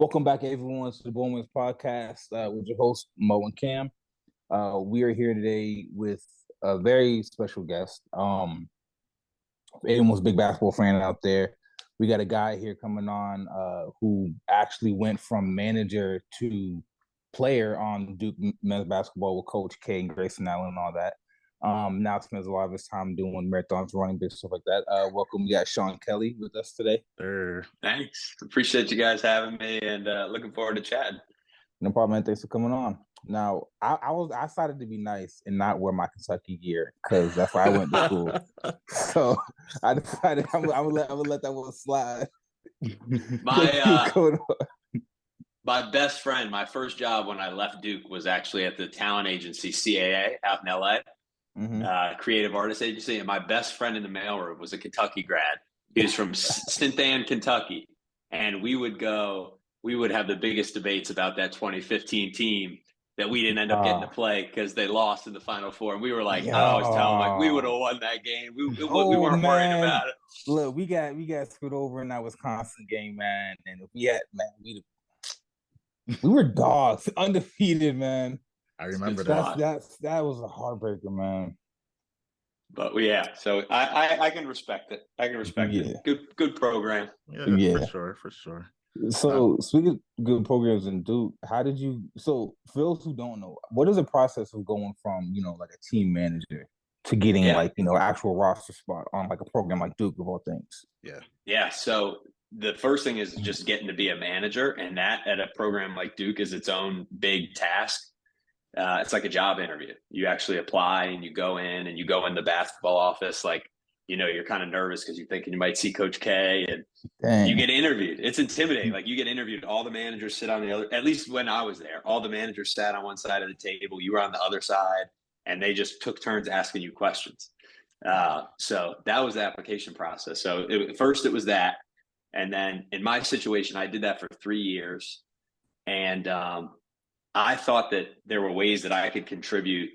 Welcome back, everyone, to the Bowman's Podcast with your host, Mo and Cam. We are here today with a very special guest. Everyone's a big basketball fan out there. We got a guy here coming on who actually went from manager to player on Duke men's basketball with Coach K and Grayson Allen and all that. Now spends a lot of his time doing marathons, running big stuff like that. Welcome, we got Sean Kelly with us today. Thanks. Appreciate you guys having me, and looking forward to chatting. No problem, man. Thanks for coming on. Now, I decided to be nice and not wear my Kentucky gear because that's where I went to school. So I decided I'm gonna let that one slide. My best friend, my first job when I left Duke was actually at the talent agency CAA out in LA, creative artist agency, and my best friend in the mailroom was a Kentucky grad. He was from Cynthiana, Kentucky, and we would have the biggest debates about that 2015 team that we didn't end up getting to play because they lost in the Final Four. And we were like, I always tell him, like, we would have won that game. We weren't worried about it. Look, we got screwed over in that Wisconsin game, man. And if we had, man, we were dogs, undefeated, man. I remember that was a heartbreaker, man. But so I can respect it. I can respect it. Good program. Yeah, for sure. So speaking of good programs in Duke, how did you? So for those who don't know, what is the process of going from like a team manager to getting actual roster spot on like a program like Duke of all things? Yeah. So the first thing is just getting to be a manager, and that at a program like Duke is its own big task. It's like a job interview. You actually apply and you go in the basketball office. Like, you're kind of nervous because you're thinking you might see Coach K, and you get interviewed. It's intimidating. Like, you get interviewed. All the managers sit on the other, at least when I was there, all the managers sat on one side of the table. You were on the other side, and they just took turns asking you questions. So that was the application process. So first it was that. And then in my situation, I did that for 3 years. And I thought that there were ways that I could contribute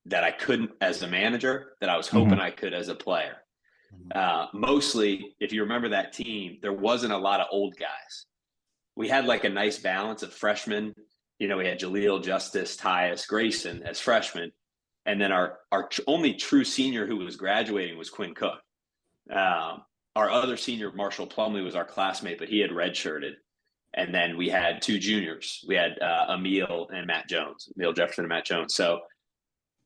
that I couldn't as a manager, that I was hoping I could as a player. Mostly, if you remember that team, there wasn't a lot of old guys. We had like a nice balance of freshmen. We had Jaleel, Justice, Tyus, Grayson as freshmen. And then our only true senior who was graduating was Quinn Cook. Our other senior, Marshall Plumlee, was our classmate, but he had redshirted. And then we had 2 juniors. We had Emil Jefferson and Matt Jones. So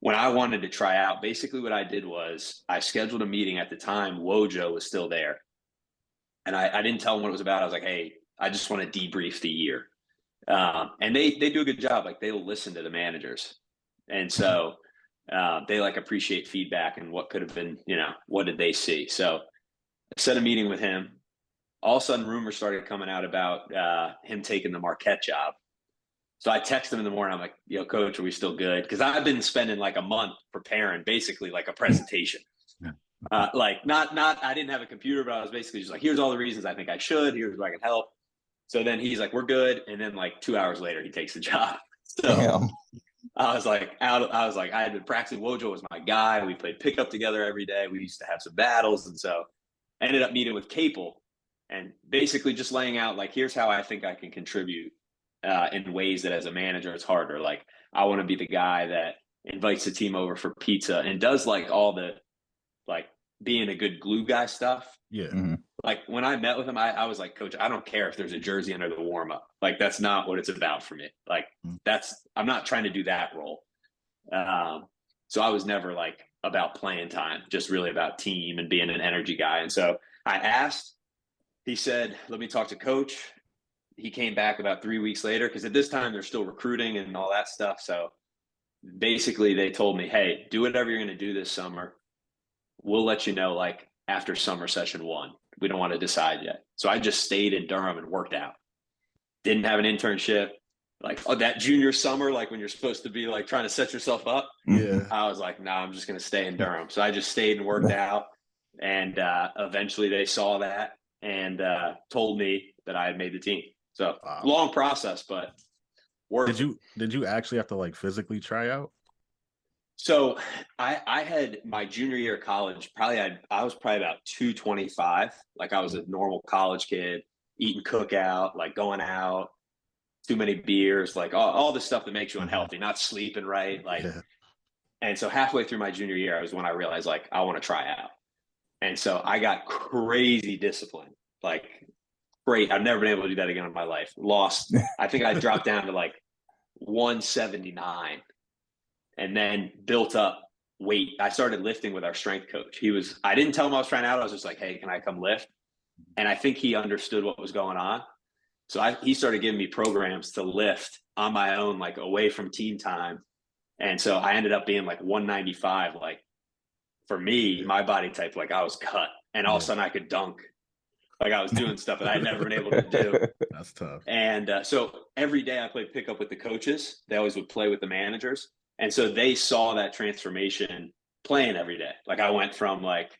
when I wanted to try out, basically what I did was I scheduled a meeting at the time. Wojo was still there. And I didn't tell him what it was about. I was like, hey, I just want to debrief the year. And they do a good job. Like, they'll listen to the managers. And so they appreciate feedback and what could have been, what did they see? So I set a meeting with him. All of a sudden, rumors started coming out about him taking the Marquette job. So I texted him in the morning. I'm like, yo, coach, are we still good? Because I've been spending like a month preparing basically like a presentation. I didn't have a computer, but I was basically just like, here's all the reasons I think I should. Here's where I can help. So then he's like, we're good. And then like 2 hours later, he takes the job. So I was like, I had been practicing. Wojo was my guy. We played pickup together every day. We used to have some battles. And so I ended up meeting with Capel and basically just laying out, like, here's how I think I can contribute in ways that as a manager, it's harder. Like, I want to be the guy that invites the team over for pizza and does like all the, like, being a good glue guy stuff. Yeah. Mm-hmm. Like, when I met with him, I was like, coach, I don't care if there's a jersey under the warm up. Like, that's not what it's about for me. Like, I'm not trying to do that role. So I was never like about playing time, just really about team and being an energy guy. And so I asked, he said, let me talk to coach. He came back about 3 weeks later, because at this time they're still recruiting and all that stuff. So basically they told me, hey, do whatever you're going to do this summer. We'll let you know like after summer session 1. We don't want to decide yet. So I just stayed in Durham and worked out. Didn't have an internship. Like, that junior summer, like when you're supposed to be like trying to set yourself up. Yeah. I was like, nah, I'm just going to stay in Durham. So I just stayed and worked out. And eventually they saw that and told me that I had made the team. So long process, but worth. Did you actually have to like physically try out? So I had my junior year of college, I was probably about 225. Like, I was a normal college kid, eating cookout, like going out, too many beers, like all the stuff that makes you unhealthy, not sleeping right. Like, and so halfway through my junior year, was when I realized like I want to try out. And so I got crazy disciplined, like great. I've never been able to do that again in my life. Lost, I think I dropped down to like 179 and then built up weight. I started lifting with our strength coach. I didn't tell him I was trying out. I was just like, hey, can I come lift? And I think he understood what was going on. So he started giving me programs to lift on my own, like away from team time. And so I ended up being like 195. Like for me, my body type, like I was cut, and all of a sudden I could dunk. Like I was doing stuff that I'd never been able to do. That's tough. And so every day I played pickup with the coaches. They always would play with the managers. And so they saw that transformation playing every day. Like I went from like,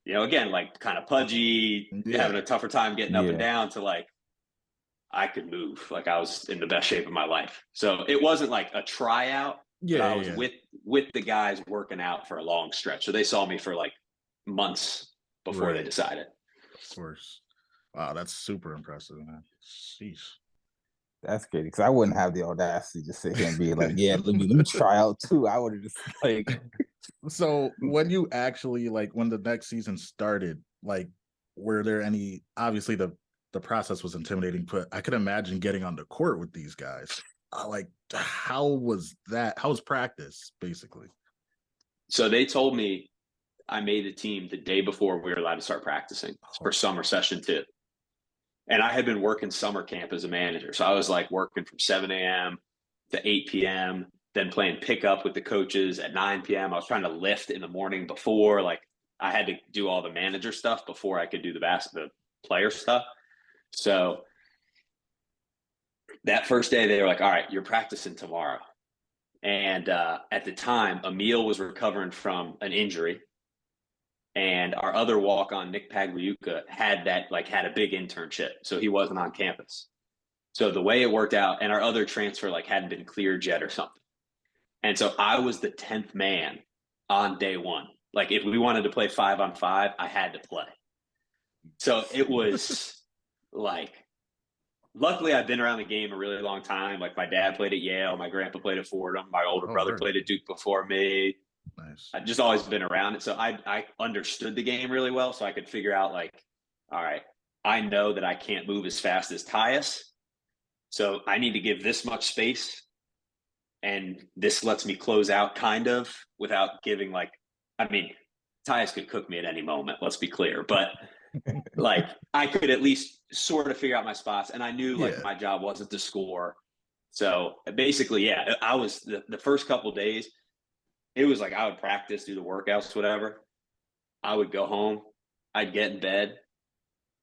again, like kind of pudgy, having a tougher time getting up and down, to like, I could move. Like I was in the best shape of my life. So it wasn't like a tryout. I was with the guys working out for a long stretch. So they saw me for like months before they decided. Of course. Wow, that's super impressive, man. Sheesh. That's crazy, because I wouldn't have the audacity to sit here and be like, yeah, let me try out too. I would have just like. So when you actually, like, when the next season started, like, were there any, obviously the process was intimidating, but I could imagine getting on the court with these guys. Like, how was that? How was practice, basically? So they told me I made the team the day before we were allowed to start practicing for summer session 2. And I had been working summer camp as a manager. So I was like working from 7 a.m. to 8 p.m., then playing pickup with the coaches at 9 p.m. I was trying to lift in the morning before. Like I had to do all the manager stuff before I could do the player stuff. So that first day they were like, all right, you're practicing tomorrow. And at the time, Emil was recovering from an injury. And our other walk-on, Nick Pagliuca, had a big internship. So he wasn't on campus. So the way it worked out, and our other transfer hadn't been cleared yet or something. And so I was the 10th man on day one. Like if we wanted to play 5-on-5, I had to play. So it was like, luckily I've been around the game a really long time. Like my dad played at Yale, my grandpa played at Fordham, my older brother played at Duke before me. Nice. I've just always been around it. So I understood the game really well. So I could figure out like, all right, I know that I can't move as fast as Tyus. So I need to give this much space. And this lets me close out kind of without giving Tyus could cook me at any moment, let's be clear. But like I could at least sort of figure out my spots. And I knew my job wasn't to score. So basically, I was the first couple of days, it was like I would practice, do the workouts, whatever. I would go home. I'd get in bed.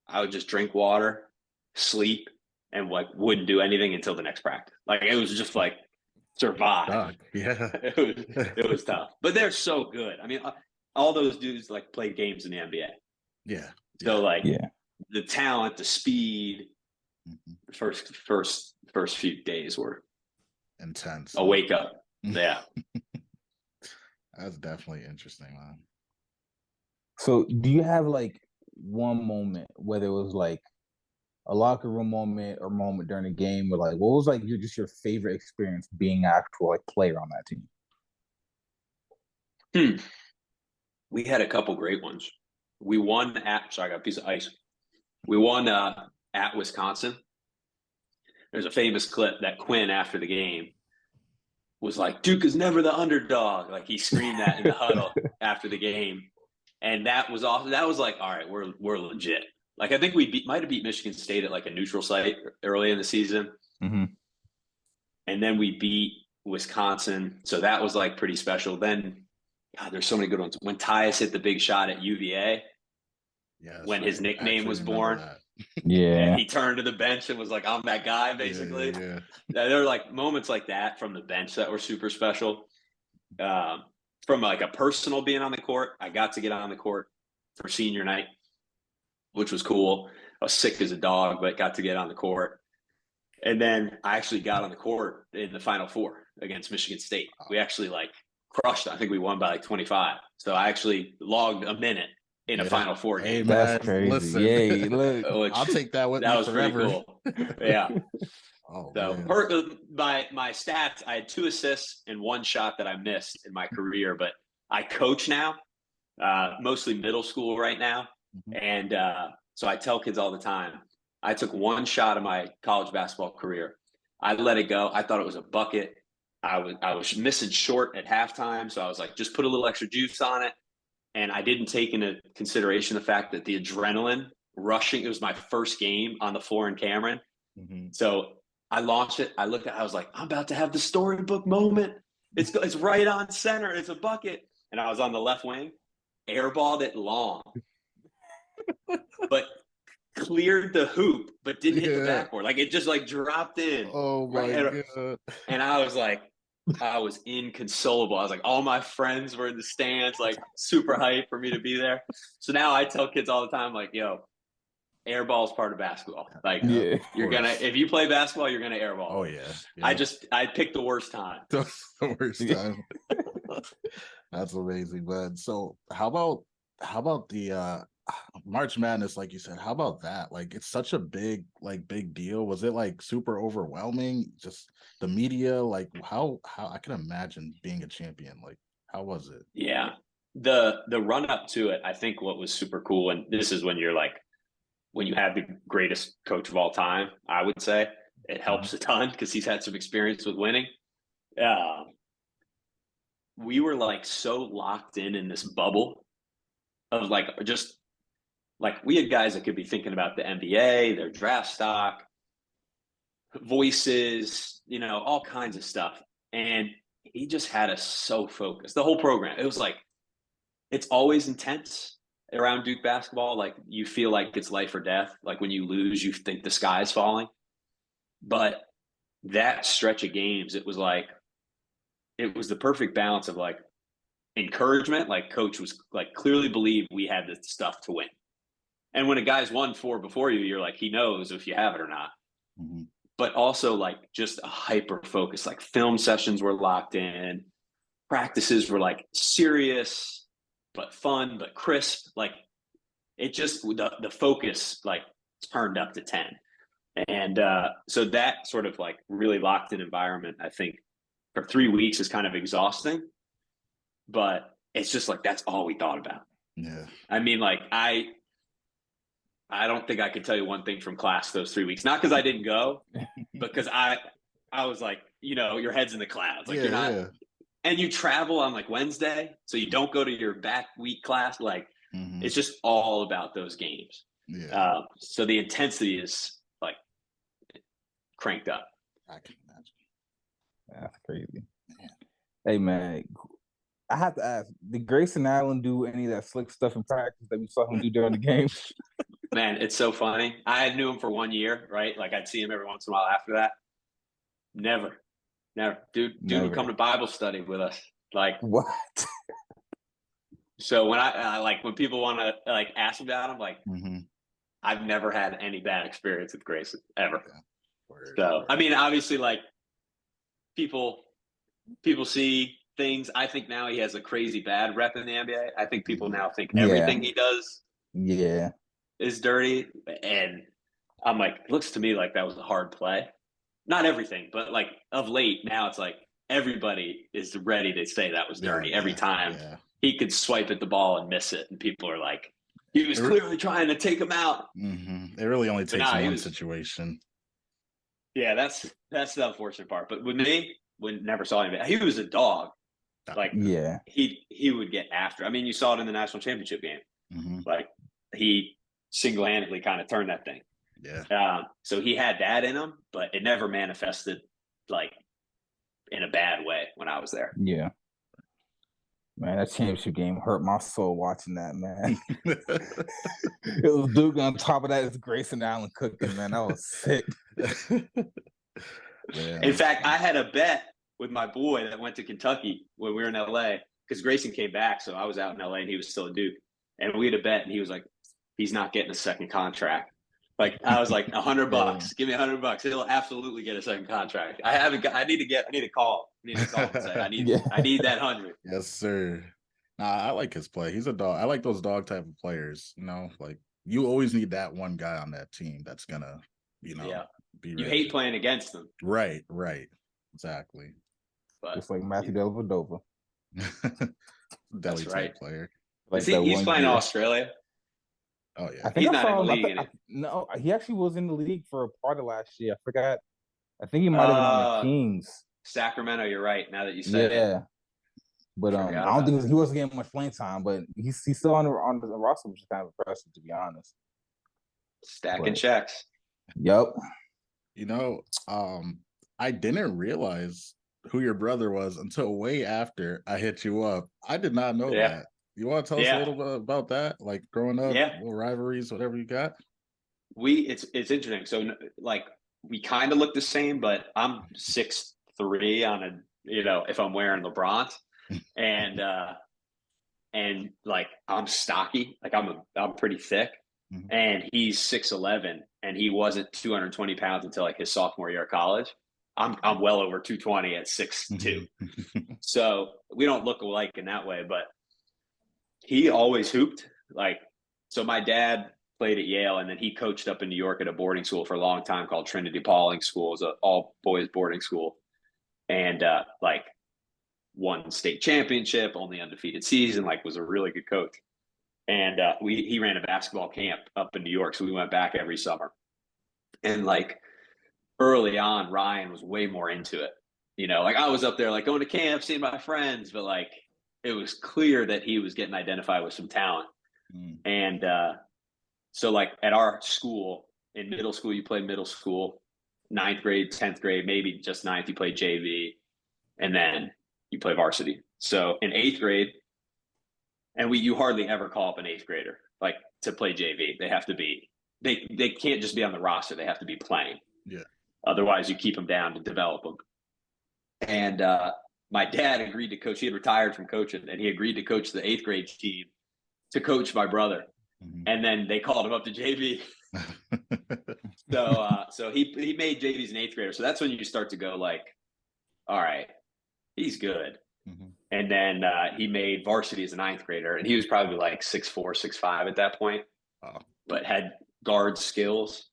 I would just drink water, sleep, and wouldn't do anything until the next practice. Like it was just like survive. Yeah. It was tough. But they're so good. I mean, all those dudes played games in the NBA. Yeah. So the talent, the speed, first few days were intense. A wake up. Yeah. That's definitely interesting, man. So do you have one moment, whether it was a locker room moment or moment during the game, where what was your favorite experience being an actual player on that team? We had a couple great ones. We won sorry, I got a piece of ice. We won at Wisconsin. There's a famous clip that Quinn after the game was like, Duke is never the underdog. Like he screamed that in the huddle after the game. And that was awesome. That was like, all right, we're legit. Like I think we might have beat Michigan State at a neutral site early in the season. Mm-hmm. And then we beat Wisconsin. So that was pretty special. Then there's so many good ones. When Tyus hit the big shot at UVA, when his nickname was born. Yeah. He turned to the bench and was like, I'm that guy, basically. Yeah. There were moments like that from the bench that were super special. From a personal being on the court, I got to get on the court for senior night, which was cool. I was sick as a dog, but got to get on the court. And then I actually got on the court in the Final Four against Michigan State. We actually crushed. I think we won by 25. So I actually logged a minute in a Final Four Hey, game. man, That's crazy. listen. Yeah, look. Which, I'll take that with that me was forever. pretty cool. Yeah. Oh, So man. my stats, I had 2 assists and 1 shot that I missed in my career, but I coach now, mostly middle school right now. Mhm. And so I tell kids all the time, I took 1 shot of my college basketball career. I let it go. I thought it was a bucket. I was missing short at halftime. So I was like, just put a little extra juice on it. And I didn't take into consideration the fact that the adrenaline rushing, it was my first game on the floor in Cameron. Mhm. So I launched it. I looked at it, I was like, I'm about to have the storybook moment. It's right on center. It's a bucket. And I was on the left wing, airballed it long, but cleared the hoop, but didn't hit the Yeah. backboard. Like it just like dropped in. Oh, my God. And I was like, I was inconsolable. I was like, all my friends were in the stands, like super hyped for me to be there. So now I tell kids all the time, like, yo, airball is part of basketball. Like, Yeah. you're gonna, if you play basketball, you're gonna airball. Oh, yeah. I picked the worst time. The worst time. That's amazing, man. So how about the March Madness, like you said? How about that? Like, it's such a big deal. Was it like super overwhelming? Just the media, like how I can imagine being a champion. Like, how was it? Yeah. The run up to it, I think what was super cool, and this is when you're like, when you have the greatest coach of all time, I would say it helps a ton because he's had some experience with winning. We were like so locked in this bubble of like, just like, we had guys that could be thinking about the NBA, their draft stock, voices, all kinds of stuff. And he just had us so focused. The whole program, it was like, it's always intense around Duke basketball. Like, you feel like it's life or death. Like, when you lose, you think the sky's falling. But that stretch of games, it was the perfect balance of like encouragement. Like, coach was like, clearly believed we had the stuff to win. And when a guy's won 4 before you, you're like, he knows if you have it or not. Mm-hmm. But also like just a hyper focus, like film sessions were locked in, practices were like serious, but fun, but crisp. Like, it just, the focus like turned up to 10. And so that sort of like really locked in environment, I think for 3 weeks is kind of exhausting, but it's just like, that's all we thought about. Yeah. I mean, like, I don't think I could tell you one thing from class those 3 weeks. Not because I didn't go, because I was like, your head's in the clouds. Like, you're not, and you travel on like Wednesday, so you don't go to your back week class. Like, it's just all about those games. Yeah. So the intensity is like cranked up. I can imagine. That's crazy. Hey, man, I have to ask, did Grayson Allen do any of that slick stuff in practice that we saw him do during the game? Man, it's so funny. I knew him for 1 year, right? Like, I'd see him every once in a while after that. Never. Dude would come to Bible study with us. Like, what? So when when people want to like ask about him, like, I've never had any bad experience with Grayson ever. Yeah. So, I mean, obviously, like, people see things. I think now he has a crazy bad rep in the NBA. I think people now think everything he does is dirty. And I'm like, it looks to me like that was a hard play. Not everything, but like of late now it's like everybody is ready to say that was dirty every time. Yeah. He could swipe at the ball and miss it. And people are like, he was clearly trying to take him out. It really only takes one situation. Yeah, that's the unfortunate part. But with me, when never saw him, he was a dog. Like, he would get after. I mean, you saw it in the national championship game. Like, he single-handedly kind of turned that thing. Yeah. So he had that in him, but it never manifested like in a bad way when I was there. Yeah. Man, that championship game hurt my soul watching that, man. It was Duke on top of that. It's Grayson Allen cooking, man. That was sick. In fact, I had a bet with my boy that went to Kentucky when we were in LA, because Grayson came back. So I was out in LA and he was still at Duke. And we had a bet and he was like, he's not getting a second contract. Like, I was like, $100, give me $100. He'll absolutely get a second contract. I need to call. I need to call and say, I need that 100. Yes, sir. I like his play. He's a dog. I like those dog type of players. Like you always need that one guy on that team that's gonna, Yeah. be You ready. hate playing against them. Right. Exactly. But Just like Matthew Dellavedova. Deli that's right. type player. Like He's playing in Australia. Oh yeah. I think He's I not saw in the him. league. No, he actually was in the league for a part of last year. I forgot. I think he might have been on the Kings. Sacramento, you're right. Now that you say it. Yeah. But I don't think he wasn't getting much playing time, but he's still on the roster, which is kind of impressive, to be honest. Stacking checks. Yep. I didn't realize who your brother was until way after I hit you up. I did not know that. You want to tell us a little bit about that? Like growing up, little rivalries, whatever you got? It's interesting. So like we kind of look the same, but I'm 6'3" on a, if I'm wearing LeBron and like I'm stocky, like I'm pretty thick. Mm-hmm. And he's 6'11", and he wasn't 220 pounds until like his sophomore year of college. I'm well over 220 at 6'2". So we don't look alike in that way, but he always hooped. Like, so my dad played at Yale, and then he coached up in New York at a boarding school for a long time called Trinity Pauling School. It was an all boys boarding school, and like won state championship, only undefeated season, like was a really good coach. And he ran a basketball camp up in New York, so we went back every summer. And like early on, Ryan was way more into it. Like I was up there like going to camp, seeing my friends, but like it was clear that he was getting identified with some talent. And so like at our school, in middle school, you play middle school, 9th grade, 10th grade, maybe just 9th, you play JV, and then you play varsity. So in 8th grade, and you hardly ever call up an 8th grader like to play JV. They have to be, they can't just be on the roster. They have to be playing. Yeah. Otherwise you keep them down to develop them. And my dad agreed to coach. He had retired from coaching, and he agreed to coach the 8th grade team to coach my brother. Mm-hmm. And then they called him up to JV. So he made JVs an 8th grader. So that's when you start to go like, all right, he's good. Mm-hmm. And then he made varsity as a 9th grader, and he was probably like 6'4", 6'5" at that point, but had guard skills.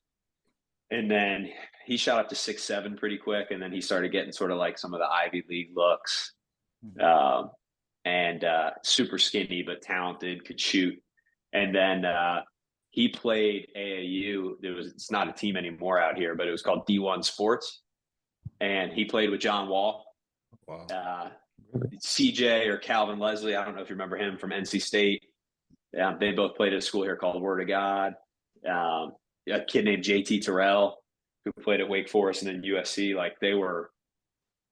And then he shot up to 6'7" pretty quick, and then he started getting sort of like some of the Ivy League looks. Mm-hmm. And super skinny but talented, could shoot. And then he played AAU. It's not a team anymore out here, but it was called D1 Sports, and he played with John Wall. Wow. CJ or Calvin Leslie, I don't know if you remember him from NC State. They both played at a school here called Word of God. A kid named JT Terrell, who played at Wake Forest and then USC. Like they were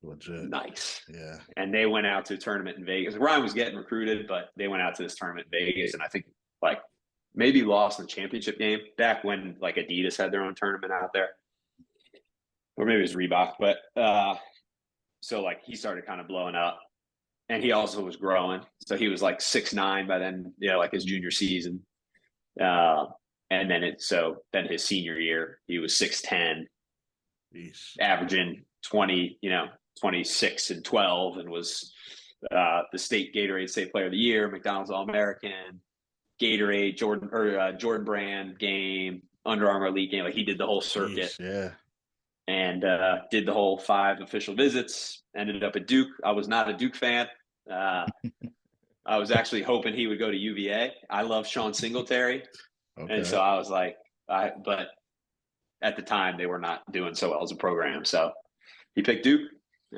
legit nice. Yeah. And they went out to a tournament in Vegas. Ryan was getting recruited, but they went out to this tournament in Vegas, and I think like maybe lost in the championship game back when like Adidas had their own tournament out there. Or maybe it was Reebok, but so like he started kind of blowing up. And he also was growing. So he was like 6'9" by then, like his junior season. And then then his senior year, he was 6'10", averaging 26 and 12, and was the state Gatorade State Player of the Year, McDonald's All-American, Gatorade, Jordan Brand game, Under Armour Elite game. Like he did the whole circuit. Yeah. And did the whole 5 official visits, ended up at Duke. I was not a Duke fan. I was actually hoping he would go to UVA. I love Sean Singletary. Okay. And so I was like, but at the time they were not doing so well as a program. So he picked Duke,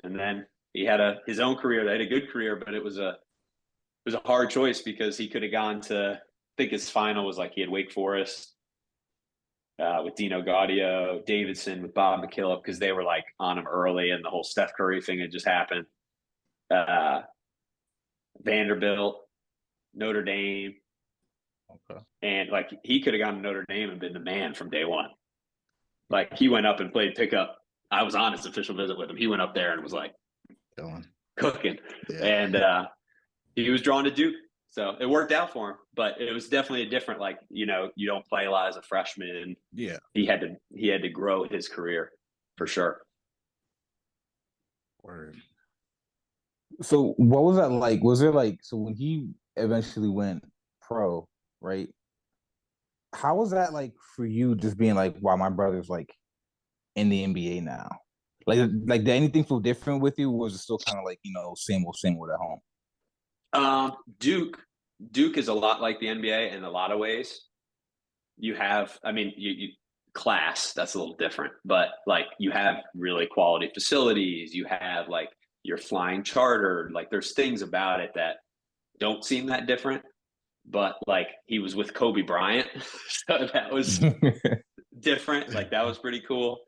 and then he had his own career. They had a good career, but it was a hard choice because he could have gone to, I think his final was like he had Wake Forest, with Dino Gaudio, Davidson, with Bob McKillop, because they were like on him early, and the whole Steph Curry thing had just happened. Vanderbilt, Notre Dame. Okay. And like he could have gone to Notre Dame and been the man from day one. Like he went up and played pickup. I was on his official visit with him. He went up there and was like cooking. Yeah. And he was drawn to Duke. So it worked out for him, but it was definitely a different, like, you don't play a lot as a freshman. Yeah. He had to grow his career for sure. Word. So what was that like? Was there like, so when he eventually went pro, right? How was that like for you? Just being like, wow, my brother's like in the NBA now. Did anything feel different with you? Or was it still kind of like same old at home? Duke Duke is a lot like the NBA in a lot of ways. You have, I mean, you class, that's a little different, but like you have really quality facilities. You have like you're flying chartered. Like there's things about it that don't seem that different. But like he was with Kobe Bryant, so that was different. Like that was pretty cool.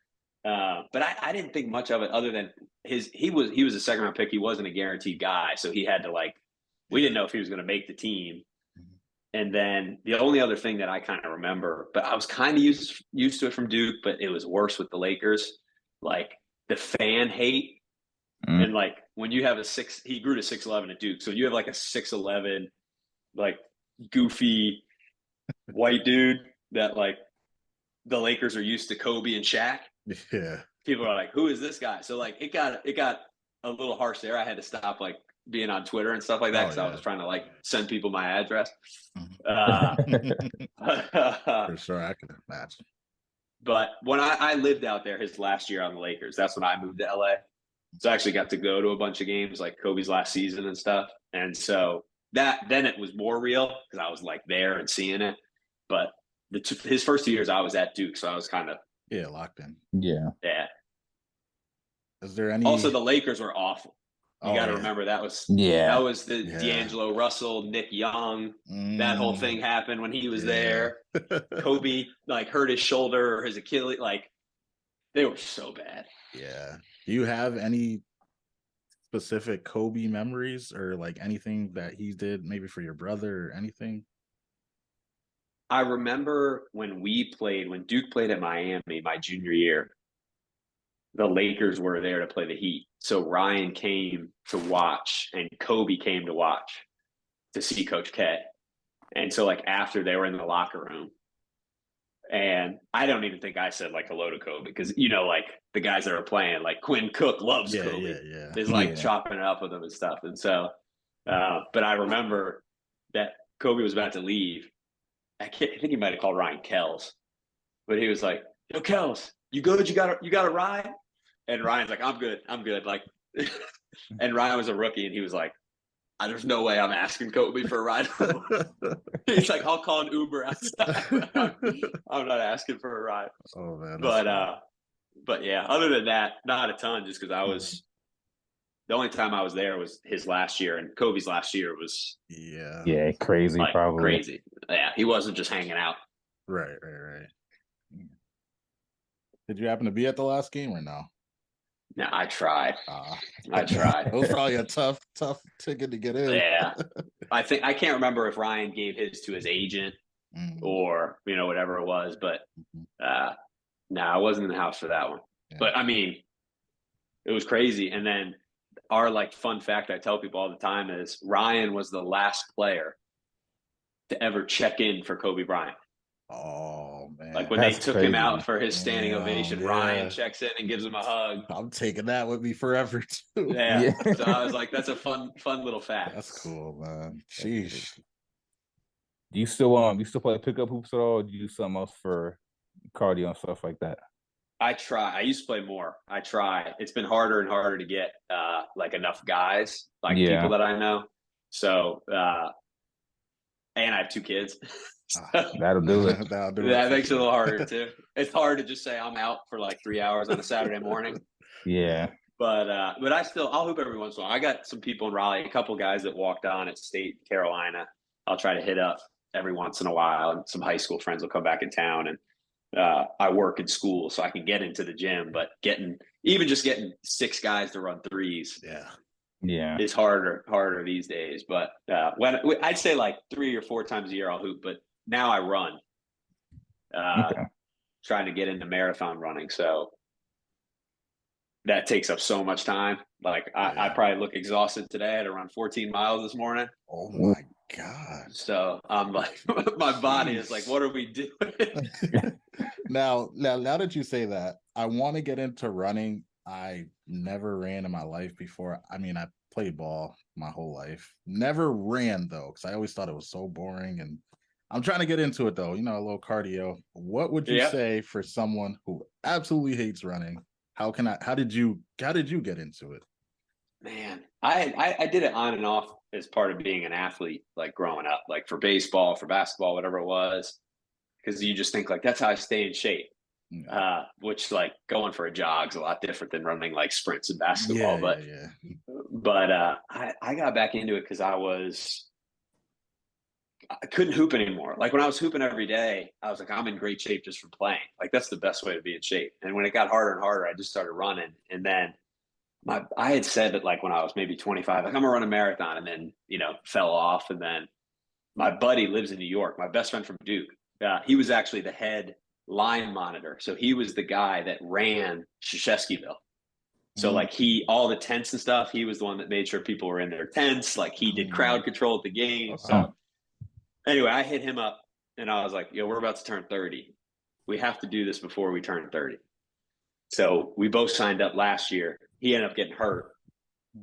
But I didn't think much of it other than he was a second round pick. He wasn't a guaranteed guy, so he had to like we didn't know if he was going to make the team. And then the only other thing that I kind of remember, but I was kind of used to it from Duke, but it was worse with the Lakers. Like the fan hate, and like when you have he grew to 6'11" at Duke, so you have like a 6'11", like goofy white dude that like the Lakers are used to Kobe and Shaq. Yeah. People are like, who is this guy? So like it got a little harsh there. I had to stop like being on Twitter and stuff like that because I was trying to like send people my address. For sure, I can imagine. But when I lived out there his last year on the Lakers, that's when I moved to LA. So I actually got to go to a bunch of games like Kobe's last season and stuff. And so then it was more real because I was like there and seeing it. But his first 2 years I was at Duke, so I was kind of locked in. Yeah. Is there any? Also, the Lakers were awful. You got to remember that was the D'Angelo Russell, Nick Young. That whole thing happened when he was there. Kobe like hurt his shoulder or his Achilles. Like they were so bad. Yeah. Do you have any specific Kobe memories or like anything that he did maybe for your brother or anything? I remember when Duke played at Miami my junior year, the Lakers were there to play the Heat. So Ryan came to watch and Kobe came to watch to see Coach K. And so like after they were in the locker room, and I don't even think I said like hello to Kobe because like the guys that are playing, like Quinn Cook loves Kobe. Is like chopping it up with him and stuff. And so, but I remember that Kobe was about to leave. I think he might have called Ryan Kells, but he was like, "Yo, Kells, you good? You got a ride?" And Ryan's like, I'm good. Like, and Ryan was a rookie, and he was like, "There's no way I'm asking Kobe for a ride." He's like, "I'll call an Uber outside. I'm not asking for a ride." Oh man. But yeah, other than that, not a ton. Just because I was the only time I was there was his last year, and Kobe's last year was crazy, like, probably crazy. Yeah, he wasn't just hanging out. Right. Did you happen to be at the last game or no? No, I tried. I tried. It was probably a tough ticket to get in. Yeah, I can't remember if Ryan gave his to his agent or whatever it was, but no, I wasn't in the house for that one. Yeah. But I mean, it was crazy. And then our like fun fact I tell people all the time is Ryan was the last player to ever check in for Kobe Bryant. Oh man! Like when they took him out for his standing ovation, Ryan checks in and gives him a hug. I'm taking that with me forever too. Yeah. So I was like, that's a fun little fact. That's cool, man. Sheesh. Do you still play pickup hoops at all? Or do you do something else for cardio and stuff like that? I try. I used to play more. I try. It's been harder and harder to get like enough guys, like people that I know. So and I have 2 kids. That'll do it. That makes it a little harder too. It's hard to just say I'm out for like 3 hours on a Saturday morning. Yeah. But I'll hoop every once in a while. I got some people in Raleigh, a couple guys that walked on at State Carolina. I'll try to hit up every once in a while, and some high school friends will come back in town, and I work in school, so I can get into the gym. But getting 6 guys to run threes, is harder these days. But when I'd say like 3 or 4 times a year I'll hoop, but now I run, trying to get into marathon running. So that takes up so much time. Like I probably look exhausted today. I had to run 14 miles this morning. Oh my God. So I'm like, my body is like, what are we doing? Now that you say that, I want to get into running I never ran in my life before. I mean, I played ball my whole life. Never ran though, because I always thought it was so boring. And I'm trying to get into it though. You know, a little cardio. What would you Yeah. say for someone who absolutely hates running? How did you get into it? Man, I did it on and off as part of being an athlete, like growing up, like for baseball, for basketball, whatever it was, because you just think like that's how I stay in shape. Yeah. Which like going for a jog's a lot different than running like sprints in basketball. Yeah, But yeah, yeah. I got back into it because I couldn't hoop anymore. Like when I was hooping every day, I was like, I'm in great shape just from playing. Like that's the best way to be in shape. And when it got harder and harder, I just started running. And then I had said that like when I was maybe 25, like I'm gonna run a marathon, and then fell off. And then my buddy lives in New York. My best friend from Duke. He was actually the head line monitor, so he was the guy that ran Krzyzewskiville. So like all the tents and stuff, he was the one that made sure people were in their tents. Like he did crowd control at the game. So anyway, I hit him up and I was like, yo, we're about to turn 30. We have to do this before we turn 30. So we both signed up last year. He ended up getting hurt.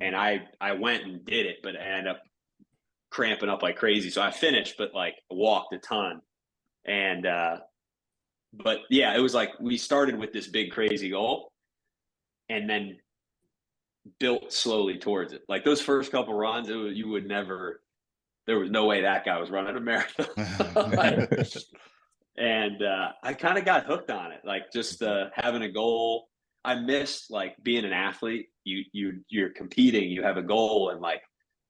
And I went and did it, but I ended up cramping up like crazy. So I finished, but like walked a ton. And but yeah, it was like we started with this big crazy goal and then built slowly towards it. Like those first couple runs, you would never. There was no way that guy was running a marathon. And I kind of got hooked on it, like just having a goal. I missed like being an athlete. You're competing, you have a goal, and like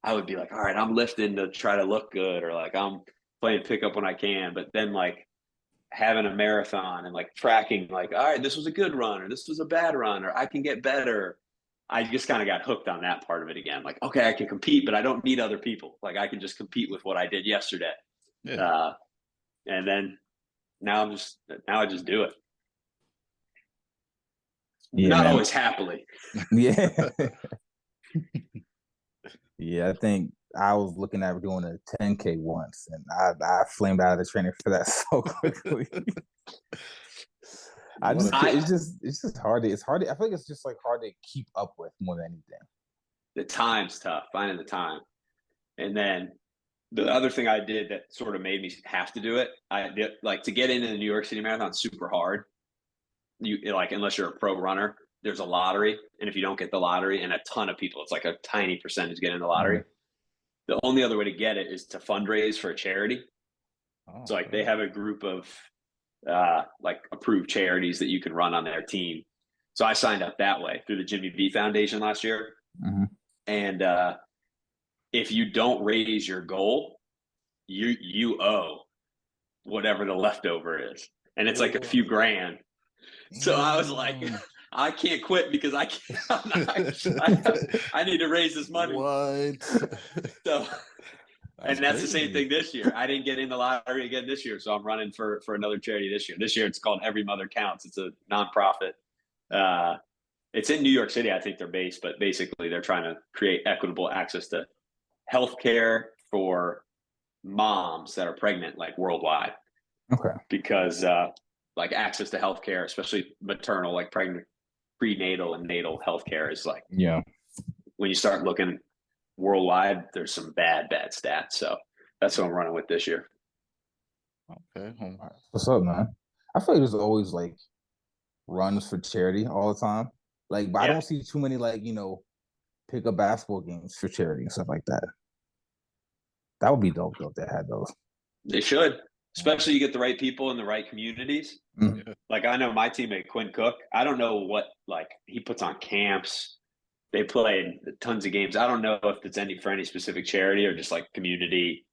I would be like, all right, I'm lifting to try to look good, or like I'm playing pickup when I can. But then like having a marathon and like tracking, like, all right, this was a good run, or this was a bad run, or I can get better. I just kind of got hooked on that part of it again. Like, okay, I can compete, but I don't need other people. Like I can just compete with what I did yesterday. Yeah. And then now I just do it. Yeah, not man. always happily. Yeah. Yeah, I think I was looking at doing a 10K once, and I flamed out of the training for that so quickly. It's just hard. It's hard. I feel like it's just like hard to keep up with more than anything. The time's tough, finding the time. And then the other thing I did that sort of made me have to do it, I did like to get into the New York City Marathon, super hard. You like, unless you're a pro runner, there's a lottery. And if you don't get the lottery, and a ton of people, it's like a tiny percentage get in the lottery. Mm-hmm. The only other way to get it is to fundraise for a charity. So like they have a group of like approved charities that you can run on their team. So I signed up that way through the Jimmy V Foundation last year. Mm-hmm. And if you don't raise your goal, you owe whatever the leftover is. And it's like a few grand. So I was like, I can't quit because I need to raise this money. What? So that's crazy. The same thing this year. I didn't get in the lottery again this year, so I'm running for another charity this year. This year it's called Every Mother Counts. It's a nonprofit. It's in New York City, I think they're based, but basically they're trying to create equitable access to healthcare for moms that are pregnant, like worldwide. Okay. Because like access to healthcare, especially maternal, like prenatal and natal healthcare is like, when you start looking worldwide, there's some bad stats. So that's what I'm running with this year. Okay. What's up, man? I feel like there's always like runs for charity all the time. Like, but I don't see too many like, pick up basketball games for charity and stuff like that. That would be dope though if they had those. They should. Especially you get the right people in the right communities. Mm-hmm. Like I know my teammate Quinn Cook. I don't know what like he puts on camps. They play tons of games. I don't know if it's for any specific charity or just like community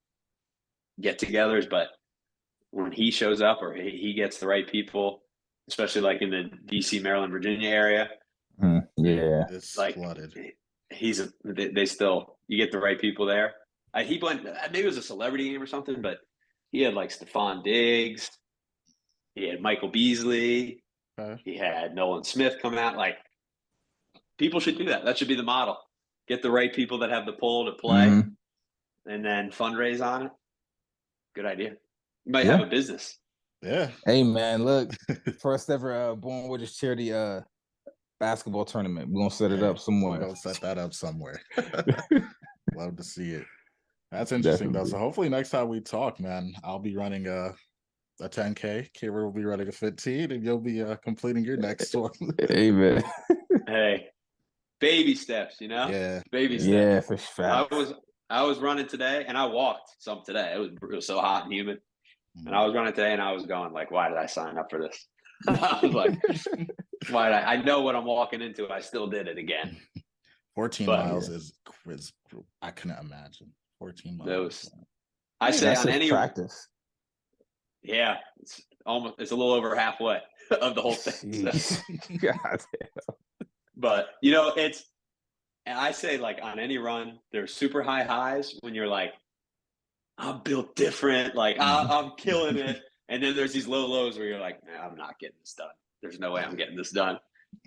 get-togethers. But when he shows up or he gets the right people, especially like in the DC, Maryland, Virginia area, it's like flooded. They still you get the right people there. He went maybe it was a celebrity game or something, but he had like Stephon Diggs, he had Michael Beasley, he had Nolan Smith come out. Like people should do that. That should be the model. Get the right people that have the pull to play, and then fundraise on it. Good idea. You might have a business. Yeah. Hey man, look, first ever Born Warriors charity basketball tournament. We're gonna set it Yeah, up somewhere. We're gonna set that up somewhere. Love to see it. That's interesting though. So hopefully next time we talk, man, I'll be running a 10K. Kira will be running a 15, and you'll be completing your next one. Amen. Hey, baby steps, you know? Yeah. Baby steps. Yeah, for sure. I was running today, and I walked some today. It was so hot and humid. And I was running today, and I was going like, why did I sign up for this? I was like, why did I know what I'm walking into. I still did it again. 14 miles is I couldn't imagine. 14 miles. I say that's on any practice. Yeah, it's a little over halfway of the whole thing. So. God damn. But you know, and I say like on any run, there's super high highs when you're like, I'm built different, like I'm killing it. And then there's these low lows where you're like, nah, I'm not getting this done. There's no way I'm getting this done.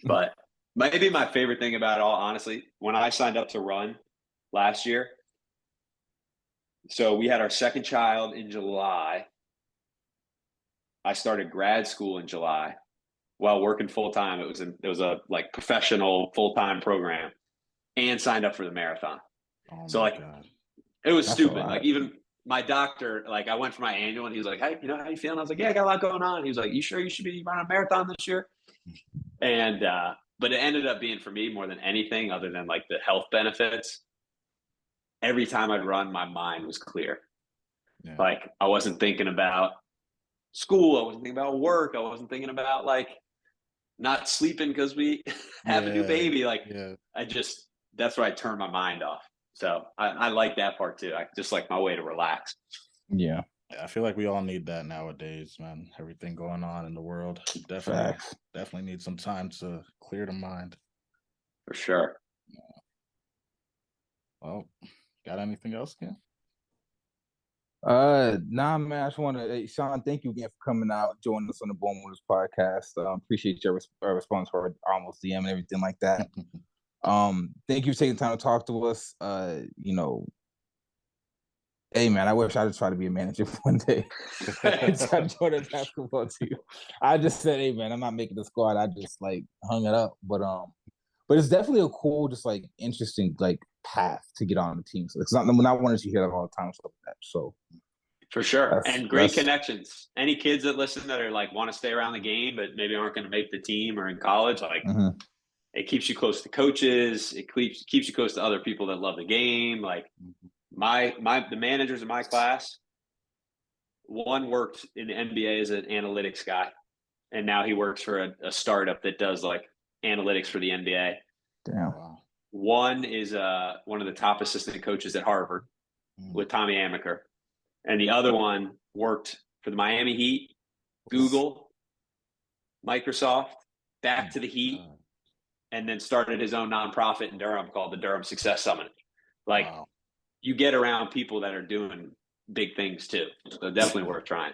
But maybe my favorite thing about it all, honestly, when I signed up to run last year, so we had our second child in July. I started grad school in July while working full time. It was a like professional full-time program, and signed up for the marathon. Oh so like God. It was stupid. Like even my doctor, like I went for my annual and he was like, hey, how you feeling? I was like, yeah, I got a lot going on. He was like, you sure you should be running a marathon this year? And but it ended up being for me more than anything other than like the health benefits. Every time I'd run, my mind was clear. Yeah. Like I wasn't thinking about school. I wasn't thinking about work. I wasn't thinking about like not sleeping because we have a new baby. Like that's where I turn my mind off. So I like that part too. I just like my way to relax. Yeah. I feel like we all need that nowadays, man. Everything going on in the world. Definitely need some time to clear the mind. For sure. Well, got anything else, Ken? Nah, man. I just want to, Sean, thank you again for coming out, joining us on the Born Winners podcast. Appreciate your response for our almost DM and everything like that. Thank you for taking time to talk to us. Hey man, I wish I would try to be a manager one day. Try to join a basketball team. I just said, hey man, I'm not making the squad. I just like hung it up. But it's definitely a cool, just like interesting like path to get on the team. So it's not wanting to hear that all the time, stuff like that. So for sure. And great connections. Any kids that listen that are like want to stay around the game but maybe aren't going to make the team or in college, like it keeps you close to coaches, it keeps you close to other people that love the game. Like the managers in my class, one worked in the NBA as an analytics guy, and now he works for a startup that does like analytics for the NBA. Damn. One is one of the top assistant coaches at Harvard with Tommy Amaker, and the other one worked for the Miami Heat, Google, Microsoft, back to the Heat, and then started his own nonprofit in Durham called the Durham Success Summit. Like you get around people that are doing big things too. So definitely worth trying.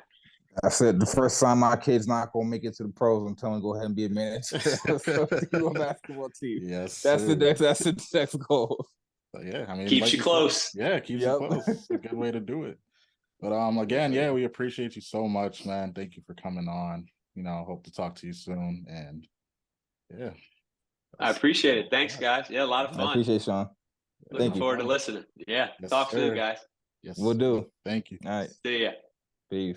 I said the first time my kid's not gonna make it to the pros, I'm telling him go ahead and be a manager. A basketball team. Yes, that's the next goal. But yeah, I mean, keeps you close. Keeps you close. It's a good way to do it. But again, we appreciate you so much, man. Thank you for coming on. Hope to talk to you soon. And I appreciate it. Thanks, guys. Yeah, a lot of fun. I appreciate it, Sean. Looking forward to listening. Yeah, talk soon, guys. Yes, we'll do. Thank you. All right. See ya. Peace.